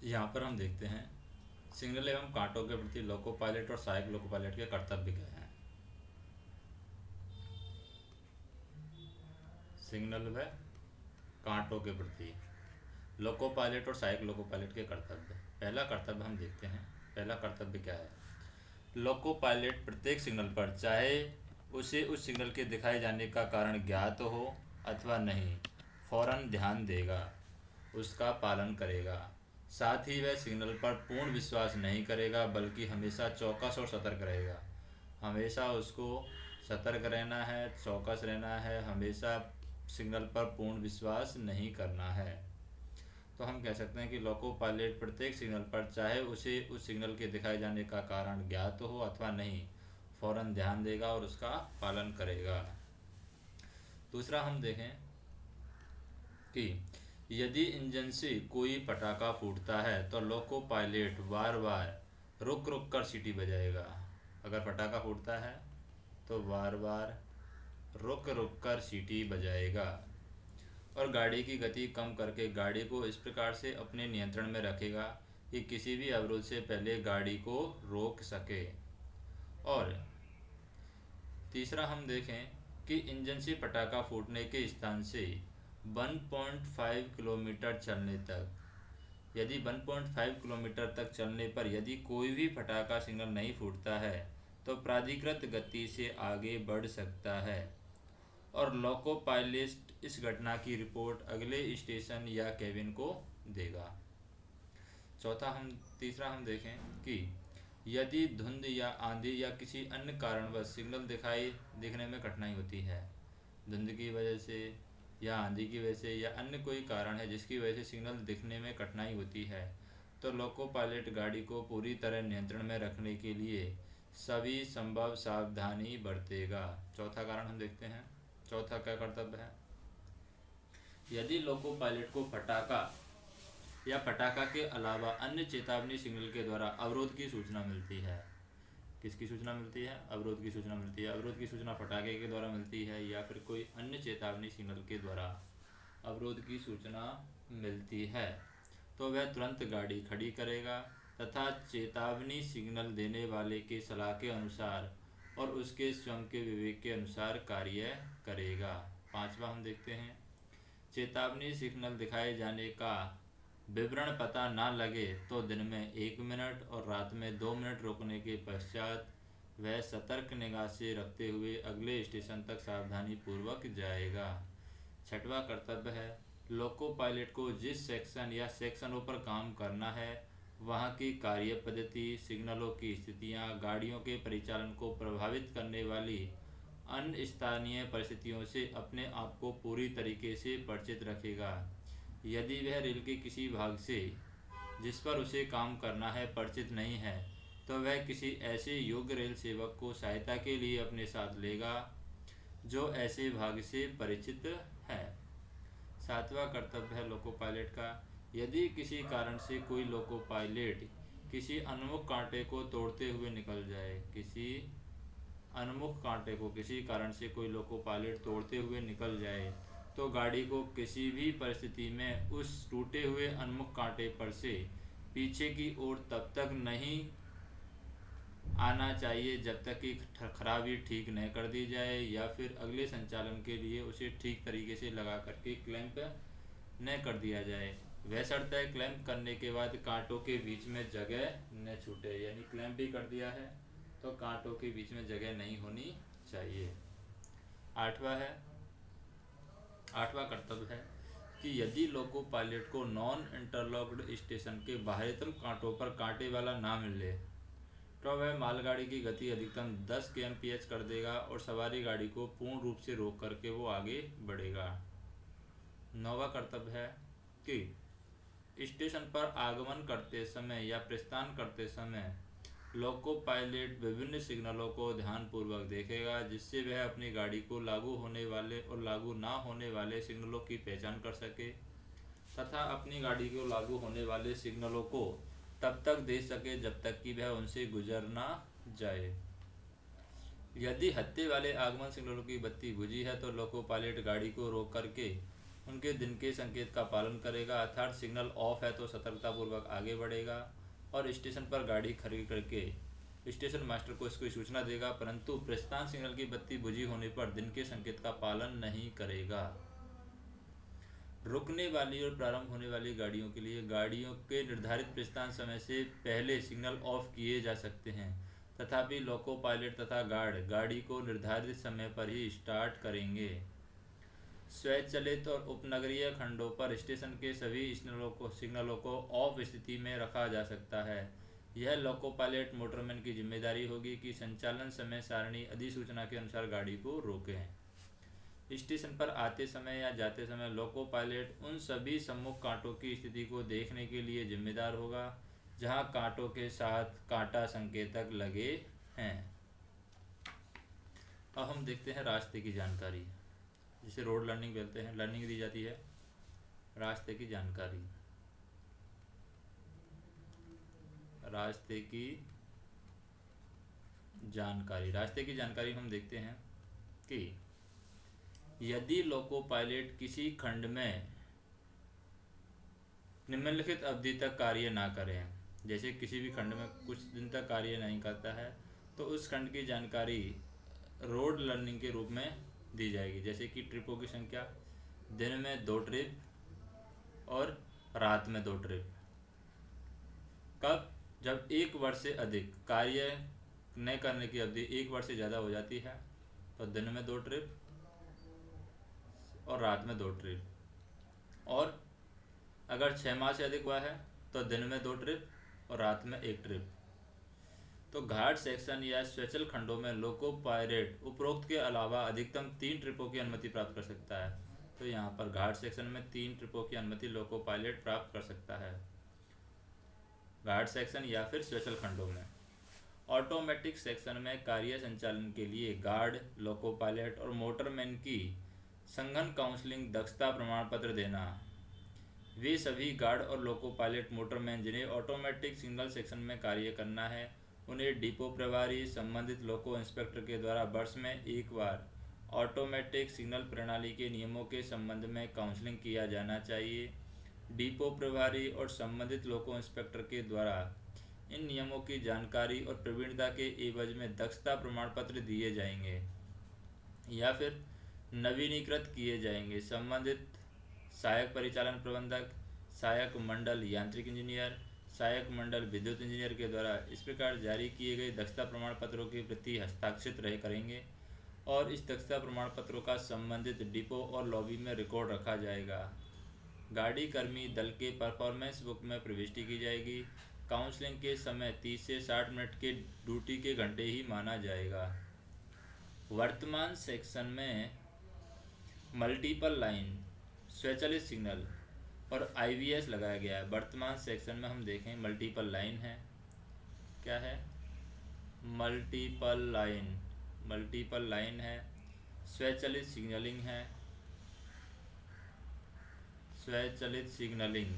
यहाँ पर हम देखते हैं सिग्नल एवं कांटों के प्रति लोको पायलट और सहायक लोको पायलट के कर्तव्य क्या हैं। सिग्नल व कांटों के प्रति लोको पायलट और सहायक लोको पायलट के कर्तव्य। पहला कर्तव्य हम देखते हैं। पहला कर्तव्य क्या है। लोको पायलट प्रत्येक सिग्नल पर, चाहे उसे उस सिग्नल के दिखाए जाने का कारण ज्ञात हो अथवा नहीं, फौरन ध्यान देगा, उसका पालन करेगा। साथ ही वह सिग्नल पर पूर्ण विश्वास नहीं करेगा बल्कि हमेशा चौकस और सतर्क रहेगा। हमेशा उसको सतर्क रहना है, चौकस रहना है, हमेशा सिग्नल पर पूर्ण विश्वास नहीं करना है। तो हम कह सकते हैं कि लोको पायलट प्रत्येक सिग्नल पर, चाहे उसे उस सिग्नल के दिखाए जाने का कारण ज्ञात हो अथवा नहीं, फौरन ध्यान देगा और उसका पालन करेगा। दूसरा हम देखें कि यदि इंजन से कोई पटाखा फूटता है तो लोको पायलट बार बार रुक रुक कर सीटी बजाएगा। अगर पटाखा फूटता है तो बार बार रुक रुक कर सीटी बजाएगा और गाड़ी की गति कम करके गाड़ी को इस प्रकार से अपने नियंत्रण में रखेगा कि किसी भी अवरोध से पहले गाड़ी को रोक सके। और तीसरा हम देखें कि इंजन से पटाखा फूटने के स्थान से 1.5 किलोमीटर चलने तक, यदि 1.5 किलोमीटर तक चलने पर यदि कोई भी पटाखा सिग्नल नहीं फूटता है तो प्राधिकृत गति से आगे बढ़ सकता है और लोको पायलट इस घटना की रिपोर्ट अगले स्टेशन या केबिन को देगा। तीसरा हम देखें कि यदि धुंध या आंधी या किसी अन्य कारणवश सिग्नल दिखने में कठिनाई होती है, धुंध की वजह से या आंधी की वजह से या अन्य कोई कारण है जिसकी वजह से सिग्नल दिखने में कठिनाई होती है, तो लोको पायलट गाड़ी को पूरी तरह नियंत्रण में रखने के लिए सभी संभव सावधानी बरतेगा। चौथा कारण हम देखते हैं। चौथा क्या कर्तव्य है। यदि लोको पायलट को पटाखा या पटाखा के अलावा अन्य चेतावनी सिग्नल के द्वारा अवरोध की सूचना मिलती है, किसकी सूचना मिलती है, अवरोध की सूचना मिलती है। अवरोध की सूचना पटाखे के द्वारा मिलती है या फिर कोई अन्य चेतावनी सिग्नल के द्वारा अवरोध की सूचना मिलती है, तो वह तुरंत गाड़ी खड़ी करेगा तथा चेतावनी सिग्नल देने वाले के सलाह के अनुसार और उसके स्वयं के विवेक के अनुसार कार्य करेगा। पांचवा हम देखते हैं, चेतावनी सिग्नल दिखाए जाने का विवरण पता ना लगे तो दिन में 1 मिनट और रात में 2 मिनट रुकने के पश्चात वह सतर्क निगाह से रखते हुए अगले स्टेशन तक सावधानी पूर्वक जाएगा। छठवां कर्तव्य है, लोको पायलट को जिस सेक्शन या सेक्शनों पर काम करना है वहाँ की कार्य पद्धति, सिग्नलों की स्थितियाँ, गाड़ियों के परिचालन को प्रभावित करने वाली अन्य स्थानीय परिस्थितियों से अपने आप को पूरी तरीके से परिचित रखेगा। यदि वह रेल के किसी भाग से जिस पर उसे काम करना है परिचित नहीं है तो वह किसी ऐसे योग्य रेल सेवक को सहायता के लिए अपने साथ लेगा जो ऐसे भाग से परिचित है। सातवां कर्तव्य है लोको पायलट का, यदि किसी कारण से कोई लोको पायलट किसी उन्मुख कांटे को तोड़ते हुए निकल जाए, किसी कारण से कोई लोको पायलट तोड़ते हुए निकल जाए तो गाड़ी को किसी भी परिस्थिति में उस टूटे हुए उन्मुख कांटे पर से पीछे की ओर तब तक नहीं आना चाहिए जब तक कि खराबी ठीक नहीं कर दी जाए या फिर अगले संचालन के लिए उसे ठीक तरीके से लगा करके क्लैंप न कर दिया जाए। वह शर्त है क्लैंप करने के बाद कांटों के बीच में जगह न छूटे, यानी क्लैंप भी कर दिया है तो कांटों के बीच में जगह नहीं होनी चाहिए। आठवां कर्तव्य है कि यदि लोको पायलट को नॉन इंटरलॉक्ड स्टेशन के बाहरीतम कांटों पर कांटे वाला ना मिले तो वह मालगाड़ी की गति अधिकतम 10 kmph कर देगा और सवारी गाड़ी को पूर्ण रूप से रोक करके वो आगे बढ़ेगा। नौवां कर्तव्य है कि स्टेशन पर आगमन करते समय या प्रस्थान करते समय लोको पायलट विभिन्न सिग्नलों को ध्यानपूर्वक देखेगा जिससे वह अपनी गाड़ी को लागू होने वाले और लागू ना होने वाले सिग्नलों की पहचान कर सके तथा अपनी गाड़ी को लागू होने वाले सिग्नलों को तब तक दे सके जब तक कि वह उनसे गुजर ना जाए। यदि हत्थे वाले आगमन सिग्नलों की बत्ती बुझी है तो लोको पायलट गाड़ी को रोक करके उनके दिन के संकेत का पालन करेगा, अर्थात सिग्नल ऑफ है तो सतर्कतापूर्वक आगे बढ़ेगा और स्टेशन पर गाड़ी खड़ी करके स्टेशन मास्टर को इसकी सूचना देगा, परंतु प्रस्थान सिग्नल की बत्ती बुझी होने पर दिन के संकेत का पालन नहीं करेगा। रुकने वाली और प्रारंभ होने वाली गाड़ियों के लिए गाड़ियों के निर्धारित प्रस्थान समय से पहले सिग्नल ऑफ किए जा सकते हैं, तथापि लोको पायलट तथा गार्ड गाड़ी को निर्धारित समय पर ही स्टार्ट करेंगे। स्वचालित और उपनगरीय खंडों पर स्टेशन के सभी सिग्नलों को ऑफ स्थिति में रखा जा सकता है। यह लोको पायलट मोटरमैन की जिम्मेदारी होगी कि संचालन समय सारणी अधिसूचना के अनुसार गाड़ी को रोकें। स्टेशन पर आते समय या जाते समय लोको पायलट उन सभी सम्मुख कांटों की स्थिति को देखने के लिए जिम्मेदार होगा जहां कांटों के साथ कांटा संकेतक लगे हैं। अब हम देखते हैं रास्ते की जानकारी, जिसे रोड लर्निंग बोलते हैं। लर्निंग दी जाती है रास्ते की जानकारी। रास्ते की जानकारी हम देखते हैं कि यदि लोको पायलट किसी खंड में निम्नलिखित अवधि तक कार्य ना करें, जैसे किसी भी खंड में कुछ दिन तक कार्य नहीं करता है, तो उस खंड की जानकारी रोड लर्निंग के रूप में दी जाएगी। जैसे कि ट्रिपों की संख्या, दिन में 2 ट्रिप और रात में 2 ट्रिप। कब? जब 1 वर्ष से अधिक कार्य न करने की अवधि 1 वर्ष से ज़्यादा हो जाती है तो दिन में 2 ट्रिप और रात में 2 ट्रिप। और अगर 6 माह से अधिक हुआ है तो दिन में 2 ट्रिप और रात में 1 ट्रिप। तो घाट सेक्शन या स्वचल खंडों में लोको पायलट उपरोक्त के अलावा अधिकतम 3 ट्रिपों की अनुमति प्राप्त कर सकता है। तो यहाँ पर घाट सेक्शन में 3 ट्रिपों की अनुमति लोको पायलट प्राप्त कर सकता है, घाट सेक्शन या फिर स्वचल खंडों में। ऑटोमेटिक सेक्शन में कार्य संचालन के लिए गार्ड, लोको पायलट और मोटरमैन की संघन काउंसलिंग दक्षता प्रमाण पत्र देना। वे सभी गार्ड और लोको पायलट मोटरमैन जिन्हें ऑटोमेटिक सिग्नल सेक्शन में कार्य करना है, उन्हें डिपो प्रभारी संबंधित लोको इंस्पेक्टर के द्वारा वर्ष में 1 बार ऑटोमेटिक सिग्नल प्रणाली के नियमों के संबंध में काउंसलिंग किया जाना चाहिए। डिपो प्रभारी और संबंधित लोको इंस्पेक्टर के द्वारा इन नियमों की जानकारी और प्रवीणता के एवज में दक्षता प्रमाण पत्र दिए जाएंगे या फिर नवीनीकृत किए जाएंगे। संबंधित सहायक परिचालन प्रबंधक, सहायक मंडल यांत्रिक इंजीनियर, सहायक मंडल विद्युत इंजीनियर के द्वारा इस प्रकार जारी किए गए दक्षता प्रमाण पत्रों की प्रति हस्ताक्षरित करेंगे और इस दक्षता प्रमाण पत्रों का संबंधित डिपो और लॉबी में रिकॉर्ड रखा जाएगा। गाड़ी कर्मी दल के परफॉर्मेंस बुक में प्रविष्टि की जाएगी। काउंसलिंग के समय 30 से 60 मिनट के ड्यूटी के घंटे ही माना जाएगा। वर्तमान सेक्शन में मल्टीपल लाइन, स्वचालित सिग्नल और IVS लगाया गया है। वर्तमान सेक्शन में हम देखें मल्टीपल लाइन है, क्या है? मल्टीपल लाइन है, स्वचालित सिग्नलिंग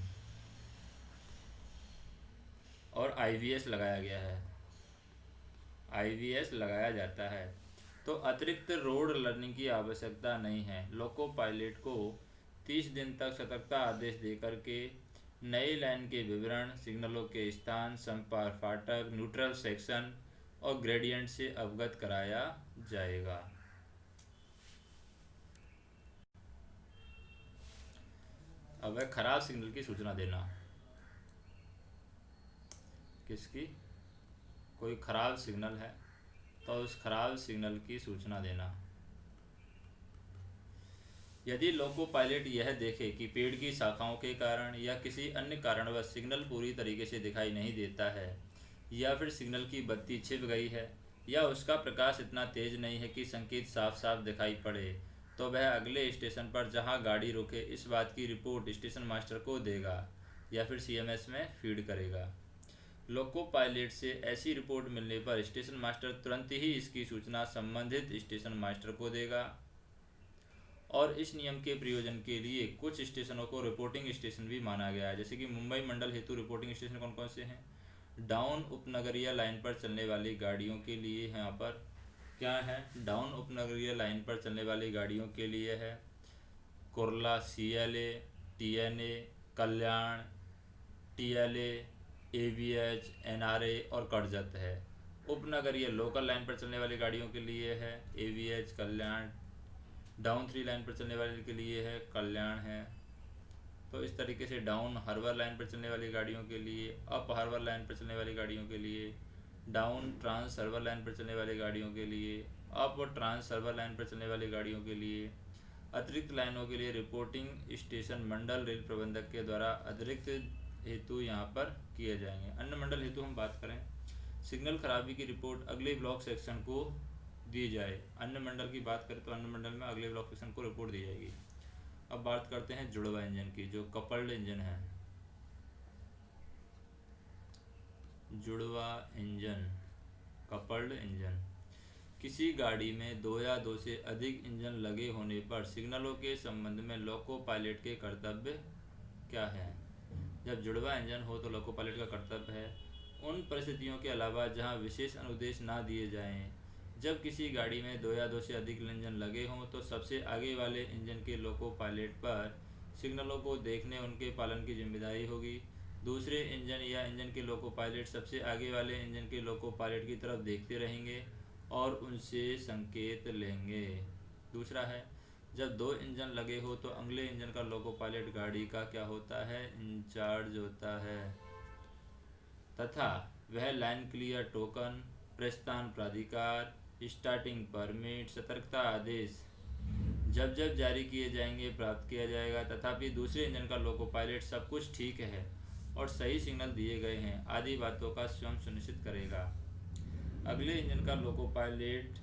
और IVS लगाया गया है, IVS लगाया जाता है। तो अतिरिक्त रोड लर्निंग की आवश्यकता नहीं है। लोको पायलट को 30 दिन तक सतर्कता आदेश देकर के नई लाइन के विवरण, सिग्नलों के स्थान, संपर्क फाटक, न्यूट्रल सेक्शन और ग्रेडियंट से अवगत कराया जाएगा। अब है खराब सिग्नल की सूचना देना। किसकी? कोई खराब सिग्नल है तो उस खराब सिग्नल की सूचना देना। यदि लोको पायलट यह देखे कि पेड़ की शाखाओं के कारण या किसी अन्य कारणवश सिग्नल पूरी तरीके से दिखाई नहीं देता है या फिर सिग्नल की बत्ती छिप गई है या उसका प्रकाश इतना तेज नहीं है कि संकेत साफ साफ दिखाई पड़े, तो वह अगले स्टेशन पर जहां गाड़ी रुके इस बात की रिपोर्ट स्टेशन मास्टर को देगा या फिर CMS में फीड करेगा। लोको पायलट से ऐसी रिपोर्ट मिलने पर स्टेशन मास्टर तुरंत ही इसकी सूचना संबंधित स्टेशन मास्टर को देगा। और इस नियम के प्रयोजन के लिए कुछ स्टेशनों को रिपोर्टिंग स्टेशन भी माना गया है। जैसे कि मुंबई मंडल हेतु रिपोर्टिंग स्टेशन कौन कौन से हैं? डाउन उपनगरीय लाइन पर चलने वाली गाड़ियों के लिए यहाँ पर क्या है? डाउन उपनगरीय लाइन पर चलने वाली गाड़ियों के लिए है कुर्ला CLA, TNA, कल्याण TLA, AVH, NRA और करजत है। उपनगरीय लोकल लाइन पर चलने वाली गाड़ियों के लिए है AVH कल्याण, डाउन 3 लाइन पर चलने वाले के लिए है कल्याण है। तो इस तरीके से डाउन हार्बर लाइन पर चलने वाली गाड़ियों के लिए, अप हार्बर लाइन पर चलने वाली गाड़ियों के लिए, डाउन ट्रांस हार्बर लाइन पर चलने वाली गाड़ियों के लिए, अप ट्रांस हार्बर लाइन पर चलने वाली गाड़ियों के लिए, अतिरिक्त लाइनों के लिए रिपोर्टिंग स्टेशन मंडल रेल प्रबंधक के द्वारा अतिरिक्त हेतु यहाँ पर किए जाएंगे। अन्य मंडल हेतु हम बात करें, सिग्नल खराबी की रिपोर्ट अगले ब्लॉक सेक्शन को दी जाए। अन्य मंडल की बात करें तो अन्य मंडल में अगले ब्लॉक सेक्शन को रिपोर्ट दी जाएगी। अब बात करते हैं जुड़वा इंजन की, जो कपल्ड इंजन है। जुड़वा इंजन, कपल्ड इंजन, किसी गाड़ी में 2 या 2 से अधिक इंजन लगे होने पर सिग्नलों के संबंध में लोको पायलट के कर्तव्य क्या है। जब जुड़वा इंजन हो तो लोको पायलट का कर्तव्य है उन परिस्थितियों के अलावा जहां विशेष अनुदेश ना दिए जाएं। जब किसी गाड़ी में 2 या 2 से अधिक इंजन लगे हों तो सबसे आगे वाले इंजन के लोको पायलट पर सिग्नलों को देखने उनके पालन की जिम्मेदारी होगी। दूसरे इंजन या इंजन के लोको पायलट सबसे आगे वाले इंजन के लोको पायलट की तरफ देखते रहेंगे और उनसे संकेत लेंगे। दूसरा है, जब 2 इंजन लगे हो तो अगले इंजन का लोको पायलट गाड़ी का क्या होता है, इंचार्ज होता है तथा वह लाइन क्लियर टोकन, प्रस्थान प्राधिकार, स्टार्टिंग परमिट, सतर्कता आदेश जब जब जारी किए जाएंगे प्राप्त किया जाएगा। तथापि दूसरे इंजन का लोको पायलट सब कुछ ठीक है और सही सिग्नल दिए गए हैं आदि बातों का स्वयं सुनिश्चित करेगा। अगले इंजन का लोको पायलट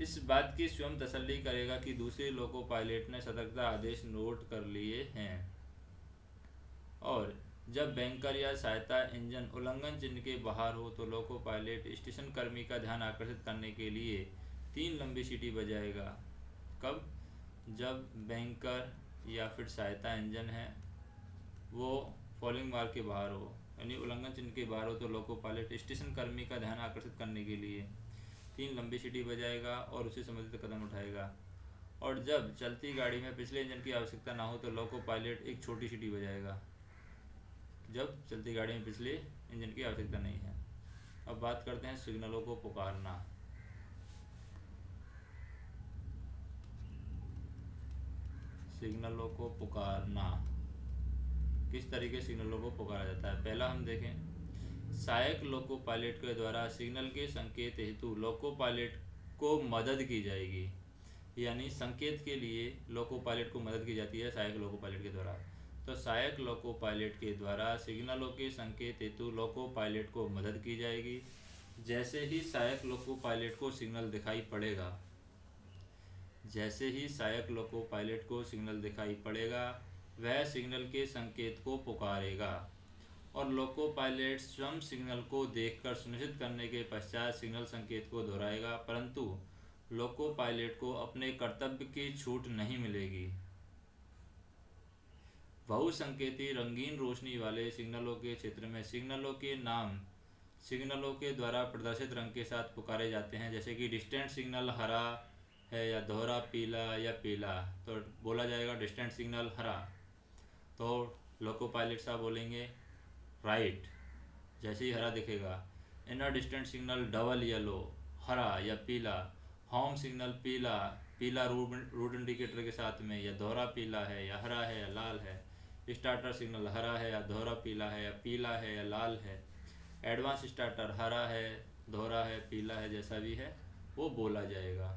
इस बात की स्वयं तसल्ली करेगा कि दूसरे लोको पायलट ने सतर्कता आदेश नोट कर लिए हैं। और जब बैंकर या सहायता इंजन उल्लंघन चिन्ह के बाहर हो तो लोको पायलट स्टेशन कर्मी का ध्यान आकर्षित करने के लिए 3 लंबी सीटी बजाएगा। कब? जब बैंकर या फिर सहायता इंजन है वो फॉलिंग मार्क के बाहर हो, यानी उल्लंघन चिन्ह के बाहर हो, तो लोको पायलट स्टेशन कर्मी का ध्यान आकर्षित करने के लिए 3 लंबी सीटी बजाएगा और उसे संबंधित कदम उठाएगा। और जब चलती गाड़ी में पिछले इंजन की आवश्यकता ना हो तो लोको पायलट एक छोटी सीटी बजाएगा, जब चलती गाड़ी में पिछले इंजन की आवश्यकता नहीं है। अब बात करते हैं सिग्नलों को पुकारना। सिग्नलों को पुकारना, किस तरीके सिग्नलों को पुकारा जाता है। पहला हम देखें, सहायक लोको पायलट के द्वारा सिग्नल के संकेत हेतु लोको पायलट को मदद की जाएगी। यानी संकेत के लिए लोको पायलट को मदद की जाती है सहायक लोको पायलट के द्वारा। तो सहायक लोको पायलट के द्वारा सिग्नलों के संकेत हेतु लोको पायलट को मदद की जाएगी। जैसे ही सहायक लोको पायलट को सिग्नल दिखाई पड़ेगा, जैसे ही सहायक लोको पायलट को सिग्नल दिखाई पड़ेगा वह सिग्नल के संकेत को पुकारेगा और लोको पायलट स्वयं सिग्नल को देखकर सुनिश्चित करने के पश्चात सिग्नल संकेत को दोहराएगा। परंतु लोको पायलट को अपने कर्तव्य की छूट नहीं मिलेगी। बहुसंकेती रंगीन रोशनी वाले सिग्नलों के क्षेत्र में सिग्नलों के नाम सिग्नलों के द्वारा प्रदर्शित रंग के साथ पुकारे जाते हैं। जैसे कि डिस्टेंट सिग्नल हरा है या दोहरा पीला या पीला, तो बोला जाएगा डिस्टेंट सिग्नल हरा, तो लोको पायलट साहब बोलेंगे राइट जैसे ही हरा दिखेगा। Inner distant signal double yellow, हरा या पीला। होम सिग्नल पीला, पीला रूट इंडिकेटर के साथ में, या दोहरा पीला है या हरा है या लाल है। स्टार्टर सिग्नल हरा है या दोहरा पीला है या पीला है या लाल है। एडवांस स्टार्टर हरा है, दोहरा है, पीला है, जैसा भी है वो बोला जाएगा।